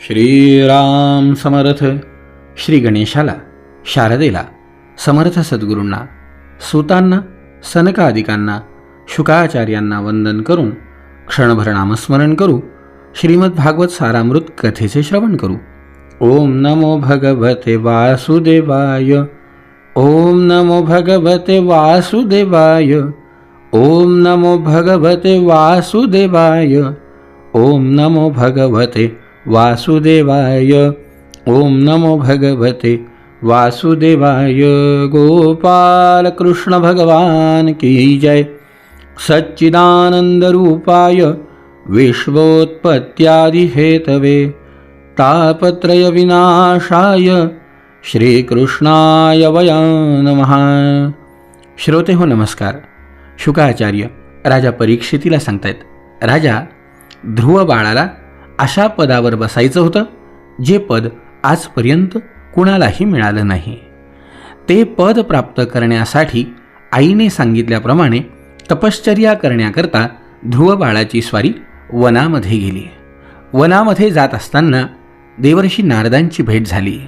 श्रीराम समर्थ. श्री गणेशाला, शारदेला, समर्थ सद्गुरूंना, सूतांना, सनकादिकांना, शुकाचार्यांना वंदन करून क्षणभर नामस्मरण करू. श्रीमद भागवत सारामृत कथेचे श्रवण करू. ओम नमो भगवते वासुदेवाय. ओम नमो भगवते वासुदेवाय. ओम नमो भगवते वासुदेवाय. ओम नमो भगवते वासुदेवाय. ओम नमो भगवते वासुदेवाय. गोपाल कृष्ण भगवान की जय. सच्चिदानंद रूपाय विश्वोत्पत्त्यादि हेतवे तापत्रय विनाशाय श्रीकृष्णाय वयं नमः. श्रोते हो, नमस्कार. शुकाचार्य राजा परीक्षितीला सांगतायत, राजा, ध्रुव बाळाला अशा पदावर बसायचं होतं जे पद आजपर्यंत कुणालाही मिळालं नाही. ते पद प्राप्त करण्यासाठी आईने सांगितल्याप्रमाणे तपश्चर्या करण्याकरता ध्रुव बाळाची स्वारी वनामध्ये गेली. वनामध्ये जात असताना देवर्षी नारदांची भेट झाली.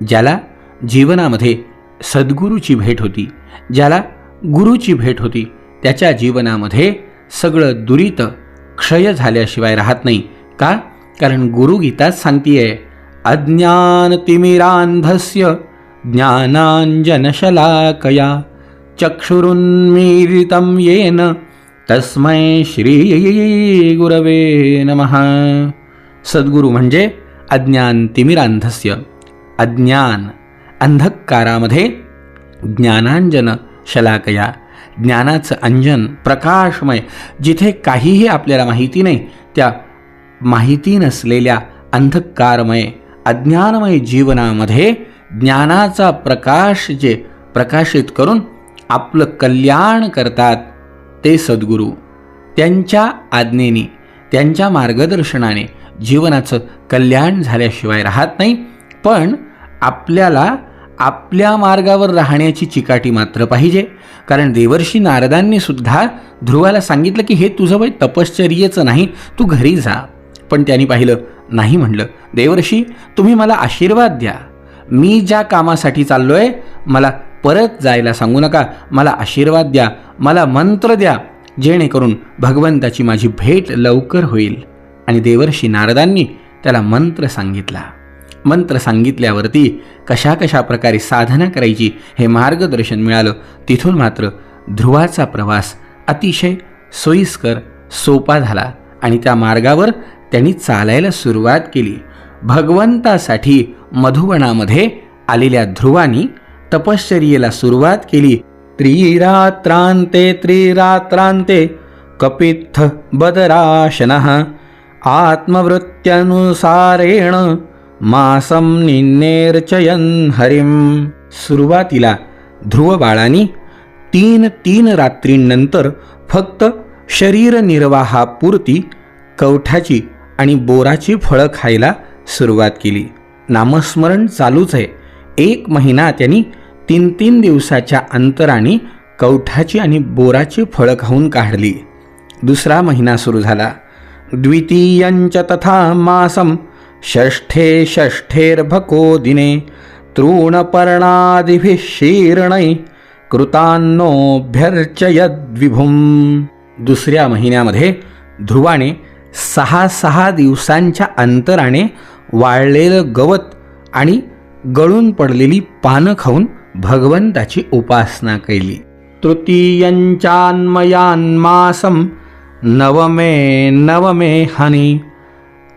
ज्याला जीवनामध्ये सद्गुरूची भेट होती, ज्याला गुरुची भेट होती, त्याच्या जीवनामध्ये सगळं दुरित क्षय झाल्याशिवाय राहत नाही. का? कारण गुरुगीताच सांगतीये, अज्ञानतिमिरांधस्य ज्ञानांजनशलाकया चक्षुरुन्मीलितं येन तस्मै श्री गुरवे नमः. सद्गुरू म्हणजे अज्ञान तिमिरांधस्य, अज्ञान अंधकारामध्ये ज्ञानांजन शलाकया, ज्ञानाचं अंजन प्रकाशमय, जिथे काहीही आपल्याला माहिती नाही त्या माहिती नसलेल्या अंधकारमय अज्ञानमय जीवनामध्ये ज्ञानाचा प्रकाश जे प्रकाशित करून आपलं कल्याण करतात ते सद्गुरू. त्यांच्या आज्ञेने, त्यांच्या मार्गदर्शनाने जीवनाचं कल्याण झाल्याशिवाय राहत नाही. पण आपल्याला आपल्या मार्गावर राहण्याची चिकाटी मात्र पाहिजे. कारण देवर्षी नारदांनी सुद्धा ध्रुवाला सांगितलं की हे तुझं वय तपश्चर्येचं नाही, तू घरी जा. पण त्यांनी पाहिलं नाही, म्हणलं, देवर्षी तुम्ही मला आशीर्वाद द्या. मी ज्या कामासाठी चाललोय मला परत जायला सांगू नका, मला आशीर्वाद द्या, मला मंत्र द्या, जेणेकरून भगवंताची माझी भेट लवकर होईल. आणि देवर्षी नारदांनी त्याला मंत्र सांगितला. मंत्र सांगितल्यावरती कशा कशा प्रकारे साधना करायची हे मार्गदर्शन मिळालं. तिथून मात्र ध्रुवाचा प्रवास अतिशय सोयीस्कर सोपा झाला आणि त्या मार्गावर त्यांनी चालायला सुरुवात केली. भगवंतासाठी मधुवनामध्ये आलेल्या ध्रुवानी तपश्चर्येला सुरुवात केली. त्रिरात्रांते कपित्थ बदराशनः आत्मवृत्त्यनुसारेण मासं निन्नेर्चयन् हरिम. सुरुवातीला ध्रुव बाळांनी 3 रात्रींनंतर फक्त शरीर निर्वाहापुरती कवठाची आणि बोराची फळं खायला सुरुवात केली. नामस्मरण चालूच आहे. 1 महिना त्यांनी 3 दिवसाच्या अंतराने कवठाची आणि बोराची फळं खाऊन काढली. दुसरा महिना सुरू झाला. द्वितीयंच तथा मासम षष्ठेर्भको दिने तृणपर्णादिभिः शीर्णै कृतान्नोऽभ्यर्चयद्विभुं. दुसऱ्या महिन्यामध्ये ध्रुवाने 6 दिवसांच्या अंतराने वाळलेलं गवत आणि गळून पडलेली पानं खाऊन भगवंताची उपासना केली. तृतीयंचान्मयान्मासं नवमे हनी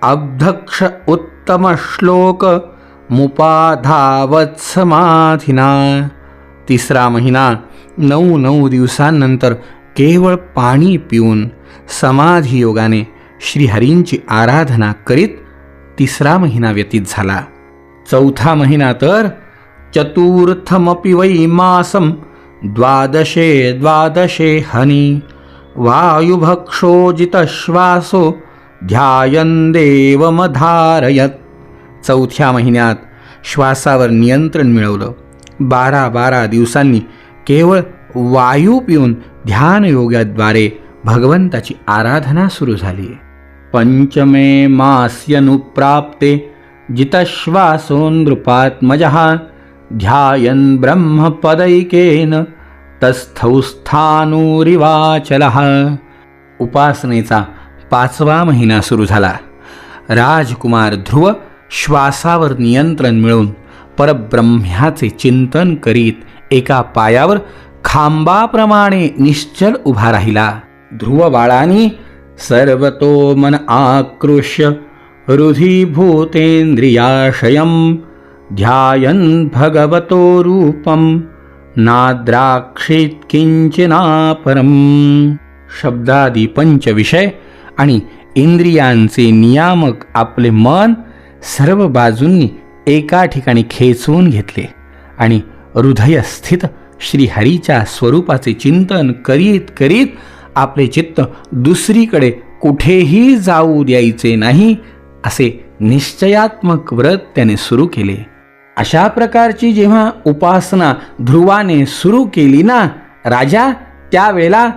अब्धक्ष उत्तम श्लोक मुपाधावत समाधिना. तिसरा महिना 9 दिवसांनंतर केवळ पाणी पिऊन समाधी योगाने श्रीहरींची आराधना करीत तिसरा महिना व्यतीत झाला. चौथा महिना तर चतुर्थमपि वै मासं द्वादशे हनी वायुभक्षोजितश्वासो ध्यायन् देवमधारयत. चौथ्या महिन्यात श्वासावर नियंत्रण मिळवलं. 12 दिवसांनी केवळ वायू पिऊन ध्यानयोगाद्वारे भगवंताची आराधना सुरू झाली. पंचमे मास्यनुप्राप्ते जितश्वासो नृपात्मजः ध्यायन् ब्रह्मपदैकेन तस्थौ स्थाणुरिवाचलः. उपासनेचा 5वा महिना सुरू झाला. राजकुमार ध्रुव श्वासावर नियंत्रण मिळवून परब्रह्म्याचे चिंतन करीत एका पायावर खांबाप्रमाणे निश्चल उभा राहिला. ध्रुव बाळांनी सर्वतो मन आकृष्य हृदीभूतेंद्रियाशयं ध्यायन् भगवतो रूपं नाद्राक्षीत किंचिनापरम. शब्दादी पंचविषय आणि इंद्रियांचे नियामक आपले मन सर्व बाजूंनी एका ठिकाणी खेचून घेतले आणि हृदयस्थित श्रीहरीच्या स्वरूपाचे चिंतन करीत करीत आपले चित्त दुसरीकडे कुठेही जाऊ द्यायचे नाही असे निश्चयात्मक व्रत त्याने सुरू केले. अशा प्रकारची जेव्हा उपासना ध्रुवाने सुरू केली ना राजा, त्यावेळेला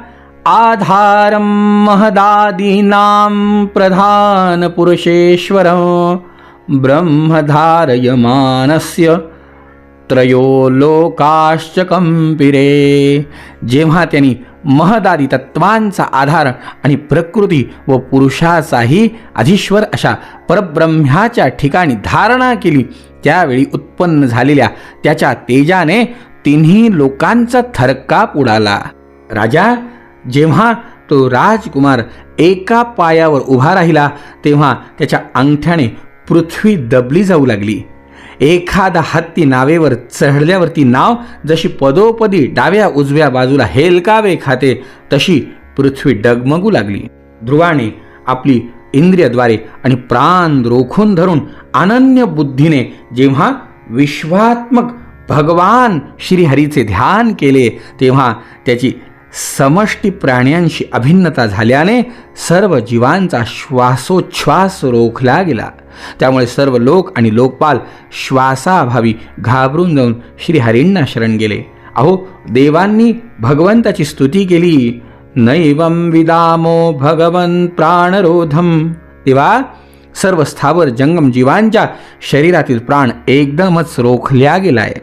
आधारं महदादीनां प्रधान पुरुषेश्वर ब्रह्मधारयमानस्य त्रयो लोकाश्च कंपिरे. जेव्हा त्यांनी महदादी तत्वांचा आधार आणि प्रकृती व पुरुषाचाही अधिश्वर अशा परब्रह्म्याच्या ठिकाणी धारणा केली, त्यावेळी उत्पन्न झालेल्या त्याच्या तेजाने तिन्ही लोकांचा थरकाप उडाला. राजा, जेव्हा तो राजकुमार एका पायावर उभा राहिला तेव्हा त्याच्या अंगठ्याने पृथ्वी दबली जाऊ लागली. एखादा हत्ती नावेवर चढल्यावरती नाव जशी पदोपदी डाव्या उजव्या बाजूला हेलकावे खाते तशी पृथ्वी डगमगू लागली. ध्रुवाने आपली इंद्रियद्वारे आणि प्राण रोखून धरून अनन्य बुद्धीने जेव्हा विश्वात्मक भगवान श्रीहरीचे ध्यान केले तेव्हा त्याची समष्टी प्राण्यांशी अभिन्नता झाल्याने सर्व जीवांचा श्वासोच्छ्वास रोखला गेला. त्यामुळे सर्व लोक आणि लोकपाल श्वासाअभावी घाबरून जाऊन श्रीहरींना शरण गेले. अहो, देवांनी भगवंताची स्तुती केली. नैवं विदामो भगवन् प्राणरोधम. तेव्हा सर्व स्थावर जंगम जीवांच्या शरीरातील प्राण एकदमच रोखल्या गेलाय.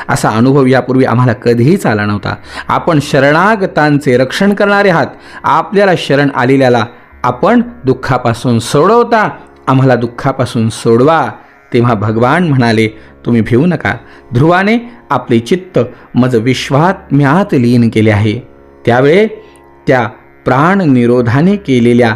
असा अनुभव यापूर्वी आम्हाला कधीच आला नव्हता. आपण शरणागतांचे रक्षण करणारे आहात. आपल्याला शरण आलेल्याला आपण दुःखापासून सोडवता, आम्हाला दुःखापासून सोडवा. तेव्हा भगवान म्हणाले, तुम्ही भिवू नका. ध्रुवाने आपले चित्त मज विश्वात्म्यात लीन केले आहे. त्यावेळे त्या प्राणनिरोधाने केलेल्या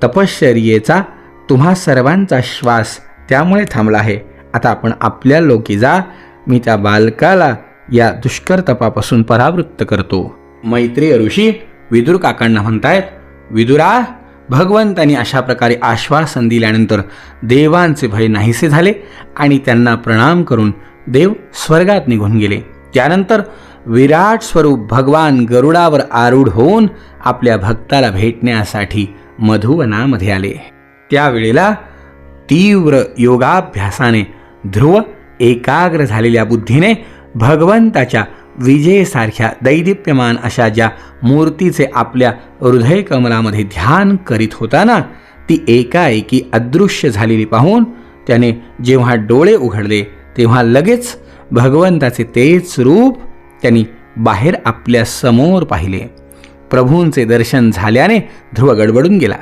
तपश्चर्येचा तुम्हा सर्वांचा श्वास त्यामुळे थांबला आहे. आता आपण आपल्या लोकी जा. मी त्या बालकाला या दुष्कर तपापासून परावृत्त करतो. मैत्रेय ऋषी विदुर काकांना म्हणतायत, विदुरा, भगवंतांनी अशा प्रकारे आश्वासन दिल्यानंतर देवांचे भय नाहीसे झाले आणि त्यांना प्रणाम करून देव स्वर्गात निघून गेले. त्यानंतर विराट स्वरूप भगवान गरुडावर आरूढ होऊन आपल्या भक्ताला भेटण्यासाठी मधुवनामध्ये आले. त्यावेळेला तीव्र योगाभ्यासाने ध्रुव एकाग्र झालेल्या बुद्धीने भगवंताच्या विजेसारख्या दैदिप्यमान अशा ज्या मूर्तीचे आपल्या हृदयकमलामध्ये ध्यान करीत होता ना, ती एकाएकी अदृश्य झालेली पाहून त्याने जेव्हा डोळे उघडले तेव्हा लगेच भगवंताचे तेच रूप त्यांनी बाहेर आपल्या समोर पाहिले. प्रभूंचे दर्शन झाल्याने ध्रुव गडबडून गेला.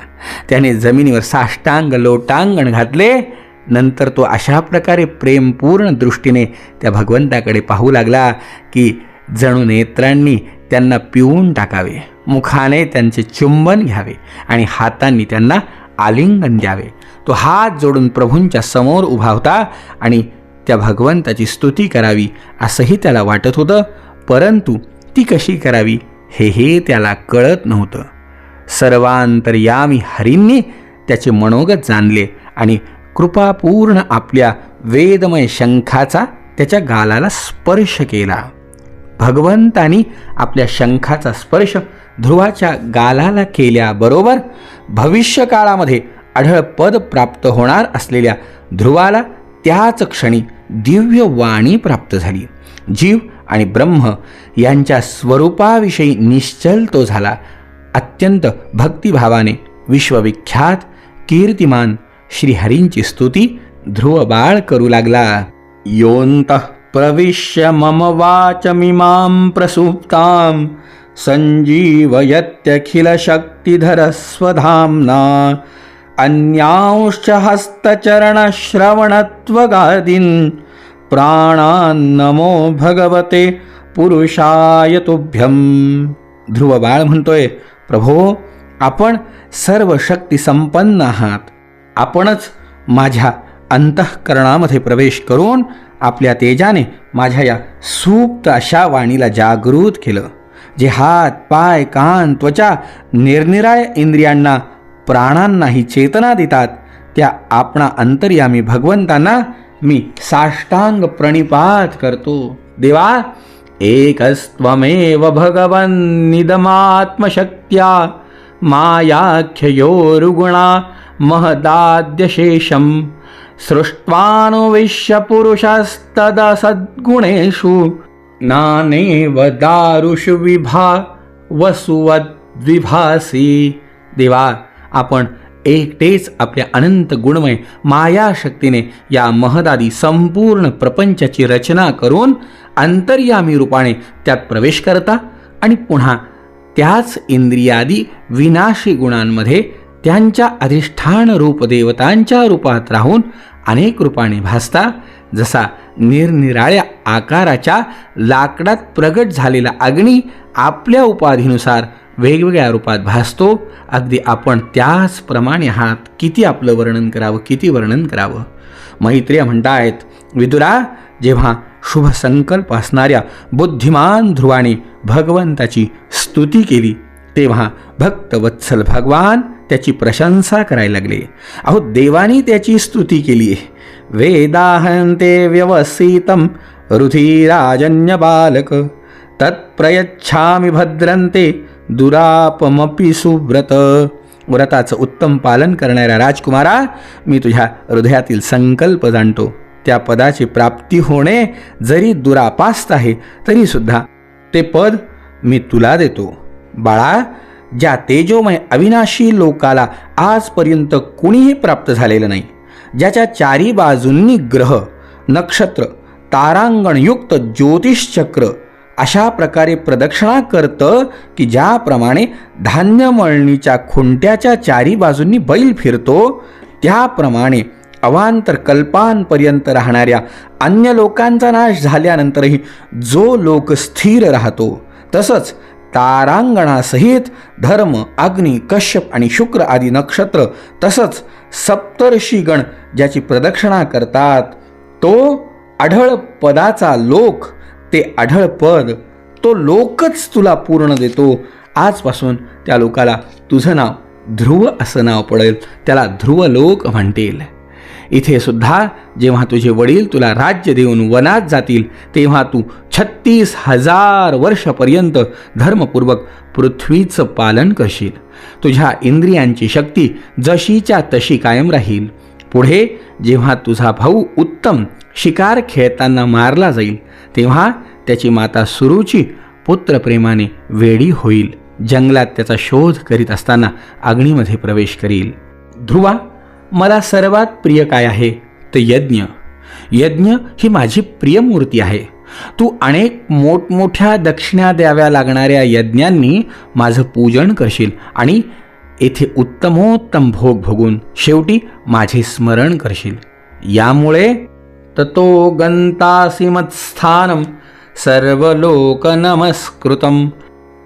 त्याने जमिनीवर साष्टांग लोटांगण घातले. नंतर तो अशा प्रकारे प्रेमपूर्ण दृष्टीने त्या भगवंताकडे पाहू लागला की जणू नेत्रांनी त्यांना पिऊन टाकावे, मुखाने त्यांचे चुंबन घ्यावे आणि हातांनी त्यांना आलिंगन द्यावे. तो हात जोडून प्रभूंच्या समोर उभा होता आणि त्या भगवंताची स्तुती करावी असंही त्याला वाटत होतं, परंतु ती कशी करावी हे त्याला कळत नव्हतं. सर्वांतर्यामी हरींनी त्याचे मनोगत जाणले आणि कृपापूर्ण आपल्या वेदमय शंखाचा त्याच्या गालाला स्पर्श केला. भगवंतानी आपल्या शंखाचा स्पर्श ध्रुवाच्या गालाला केल्याबरोबर भविष्यकाळामध्ये अढळ पद प्राप्त होणार असलेल्या ध्रुवाला त्याच क्षणी दिव्य वाणी प्राप्त झाली. जीव आणि ब्रह्म यांच्या स्वरूपाविषयी निश्चल तो झाला. अत्यंत भक्तिभावाने विश्वविख्यात कीर्तिमान श्रीहरींची स्तुती ध्रुव बाळ करू लागला. योऽन्तः प्रविश्य मम वाचमिमां प्रसुप्तां संजीवयत्यखिलशक्तिधरस्वधाम्ना अन्यांश्च हस्तचरणश्रवणत्वगादीन् प्राणान्नमो भगवते पुरुषाय तुभ्यं. ध्रुव बाळ म्हणतोय, प्रभो, आपण सर्व शक्ती संपन्न आहात. आपणच माझ्या अंतःकरणामध्ये प्रवेश करून आपल्या तेजाने माझ्या या सुप्त अशा वाणीला जागृत केलं. जे हात, पाय, कान, त्वचा निरनिराळ्या इंद्रियांना, प्राणांनाही चेतना देतात, त्या आपणा अंतर्यामी भगवंतांना मी साष्टांग प्रणिपात करतो. देवा, एकस्त्वमेव भगवन्निदमात्मशक्त्या मायाख्ययोरुगुणा महदाद्यशेषं सृष्ट्वानुविश्य पुरुषस्तदसद्गुणेषु नानेव दारुषु वसुवद्विभासी. देवा, आपण एकटेच आपल्या अनंत गुणमय मायाशक्तीने या महदादी संपूर्ण प्रपंचाची रचना करून अंतर्यामी रूपाने त्यात प्रवेश करता आणि पुन्हा त्याच इंद्रियादी विनाशी गुणांमध्ये त्यांच्या अधिष्ठान रूप देवतांच्या रूपात राहून अनेक रूपाने भासता. जसा निरनिराळ्या आकाराच्या लाकडात प्रगट झालेला अग्नी आपल्या उपाधीनुसार वेगवेगळ्या रूपात भासतो, अगदी आपण त्याचप्रमाणे आहात. किती आपलं वर्णन करावं, किती वर्णन करावं. मैत्रेय म्हणतायत, विदुरा, जेव्हा शुभ संकल्प असणाऱ्या बुद्धिमान ध्रुवाने भगवंताची स्तुती केली तेव्हा भक्तवत्सल भगवान त्याची प्रशंसा करायला लागले. अहो, देवानी त्याची स्तुती केली. वेदाहन्ते व्यवसितं रुधिराजन्य बालक तत्प्रयच्छामि भद्रन्ते दुरापमपि सुव्रत. व्रताचं उत्तम पालन करणाऱ्या राजकुमारा, मी तुझ्या हृदयातील संकल्प जाणतो. त्या पदाची प्राप्ती होणे जरी दुरापास्त आहे तरीसुद्धा ते पद मी तुला देतो. बाळा, ज्या तेजोमय अविनाशी लोकाला आजपर्यंत कुणीही प्राप्त झालेलं नाही, ज्याच्या चारी बाजूंनी ग्रह, नक्षत्र, तारांगणयुक्त ज्योतिषचक्र अशा प्रकारे प्रदक्षिणा करतं की ज्याप्रमाणे धान्य मळणीच्या खुंट्याच्या चारी बाजूंनी बैल फिरतो, त्याप्रमाणे अवांतर कल्पांपर्यंत राहणाऱ्या अन्य लोकांचा नाश झाल्यानंतरही जो लोक स्थिर राहतो, तसंच तारांगणासहित धर्म, अग्नी, कश्यप आणि शुक्र आदी नक्षत्र, तसंच सप्तर्षीगण ज्याची प्रदक्षिणा करतात, तो आढळ पदाचा लोक, ते आढळ पद, तो लोकच तुला पूर्ण देतो. आजपासून त्या लोकाला तुझं नाव ध्रुव असं नाव पडेल, त्याला ध्रुवलोक म्हणतील. इथे सुद्धा जेव्हा तुझे वडील तुला राज्य देऊन वनात जातील तेव्हा तू 36,000 वर्षापर्यंत धर्मपूर्वक पृथ्वीचं पालन करशील. तुझ्या इंद्रियांची शक्ती जशीच्या तशी कायम राहील. पुढे जेव्हा तुझा भाऊ उत्तम शिकार खेळताना मारला जाईल तेव्हा त्याची माता सुरुची पुत्रप्रेमाने वेडी होईल. जंगलात त्याचा शोध करीत असताना अग्नीमध्ये प्रवेश करील. ध्रुवा, मला सर्वात प्रिय काय आहे ते यज्ञ. यज्ञ ही माझी प्रिय मूर्ती आहे. तू अनेक मोठमोठ्या दक्षिणा द्याव्या लागणाऱ्या यज्ञांनी माझं पूजन करशील आणि येथे उत्तमोत्तम भोग भोगून शेवटी माझे स्मरण करशील. यामुळे ततो गंतासि मत्स्थानं सर्वलोक नमस्कृतम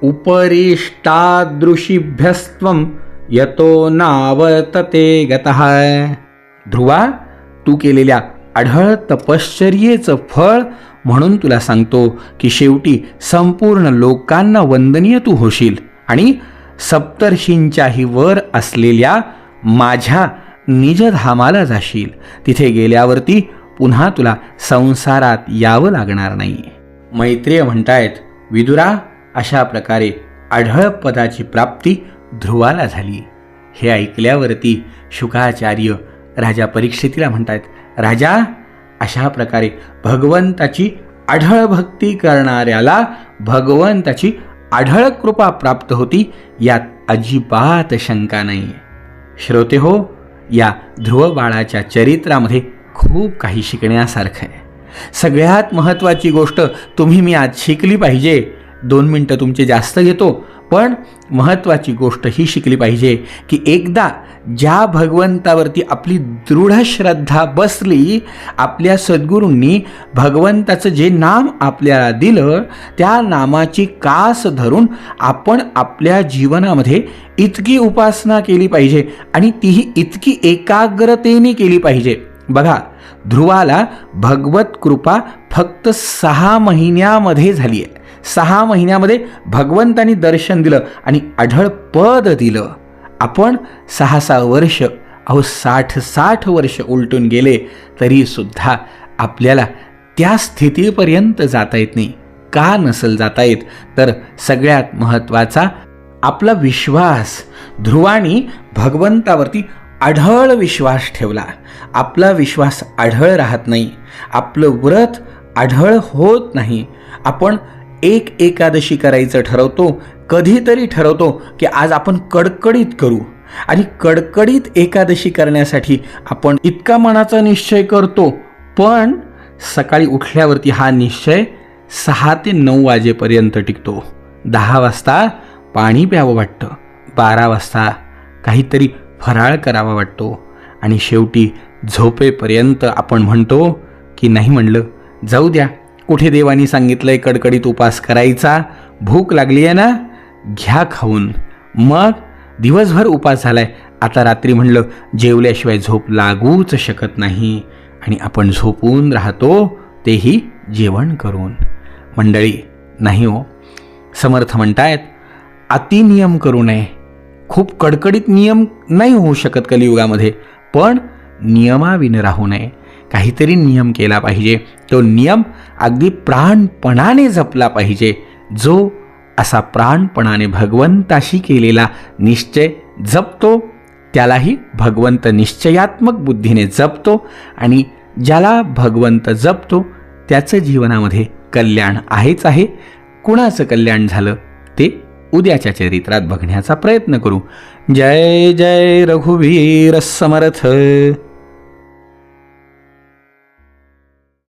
उपरिष्टादृशिभ्यस्त्वं यतो नावर्तते गतः. ध्रुवा, तू केलेल्या आढळ तपश्चर्येचं फळ म्हणून तुला सांगतो की शेवटी संपूर्ण लोकांना वंदनीय तू होशील आणि सप्तर्षींच्याही वर असलेल्या माझ्या निजधामाला जाशील. तिथे गेल्यावरती पुन्हा तुला संसारात यावं लागणार नाही. मैत्रेय म्हणतायत, विदुरा, अशा प्रकारे आढळ पदाची प्राप्ती ध्रुवाला झाली. हे ऐकल्यावरती शुकाचार्य राजा परीक्षितीला म्हणतायत, राजा, अशा प्रकारे भगवंताची आढळ भक्ती करणाऱ्याला भगवंताची आढळ कृपा प्राप्त होती, यात अजिबात शंका नाही. श्रोते हो, या ध्रुव बाळाच्या चरित्रामध्ये खूप काही शिकण्यासारखं आहे. सगळ्यात महत्त्वाची गोष्ट तुम्ही मी आज शिकली पाहिजे. 2 मिनटं तुमचे जास्त घेतो, पण महत्त्वाची गोष्ट ही शिकली पाहिजे की एकदा ज्या भगवंतावरती आपली दृढ श्रद्धा बसली, आपल्या सद्गुरूंनी भगवंताचं जे नाम आपल्याला दिलं त्या नामाची कास धरून आपण आपल्या जीवनामध्ये इतकी उपासना केली पाहिजे आणि तीही इतकी एकाग्रतेने केली पाहिजे. बघा, ध्रुवाला भगवत कृपा फक्त 6 महिन्यामध्ये झाली आहे. 6 महिन्यामध्ये भगवंतानी दर्शन दिलं आणि अढळ पद दिलं. आपण 6 वर्ष, 60 वर्ष उलटून गेले तरी सुद्धा आपल्याला त्या स्थितीपर्यंत जाता येत नाही. का नसेल जाता येत? तर सगळ्यात महत्त्वाचा आपला विश्वास. ध्रुवानी भगवंतावरती अढळ विश्वास ठेवला. आपला विश्वास अढळ राहत नाही, आपलं व्रत अढळ होत नाही. आपण एक एकादशी करायचं ठरवतो, कधीतरी ठरवतो की आज आपण कडकडीत करू आणि कडकडीत एकादशी करण्यासाठी आपण इतका मनाचा निश्चय करतो, पण सकाळी उठल्यावरती हा निश्चय 6 ते 9 वाजेपर्यंत टिकतो. 10 वाजता पाणी प्यावं वाटतं, 12 वाजता काहीतरी फराळ करावा वाटतो आणि शेवटी झोपेपर्यंत आपण म्हणतो की नाही, म्हणलं जाऊ द्या, कुठे देवानी सांगितलंय कडकडीत उपास करायचा, भूक लागली आहे ना, घ्या खाऊन. मग दिवसभर उपास झालाय, आता रात्री म्हणलं जेवल्याशिवाय झोप लागूच शकत नाही आणि आपण झोपून राहतो, तेही जेवण करून. मंडळी, नाही हो, समर्थ म्हणतायत अतिनियम करू नये. खूप कडकडीत नियम नाही होऊ शकत कलियुगामध्ये, पण नियमाविन राहू नये. काहीतरी नियम केला पाहिजे. तो नियम अगदी प्राणपणाने जपला पाहिजे. जो असा प्राणपणाने भगवंताशी केलेला निश्चय जपतो त्यालाही भगवंत निश्चयात्मक बुद्धीने जपतो आणि ज्याला भगवंत जपतो त्याचं जीवनामध्ये कल्याण आहेच आहे. कुणाचं कल्याण झालं ते उद्याच्या चरित्रात बघण्याचा प्रयत्न करू. जय जय रघुवीर समर्थ.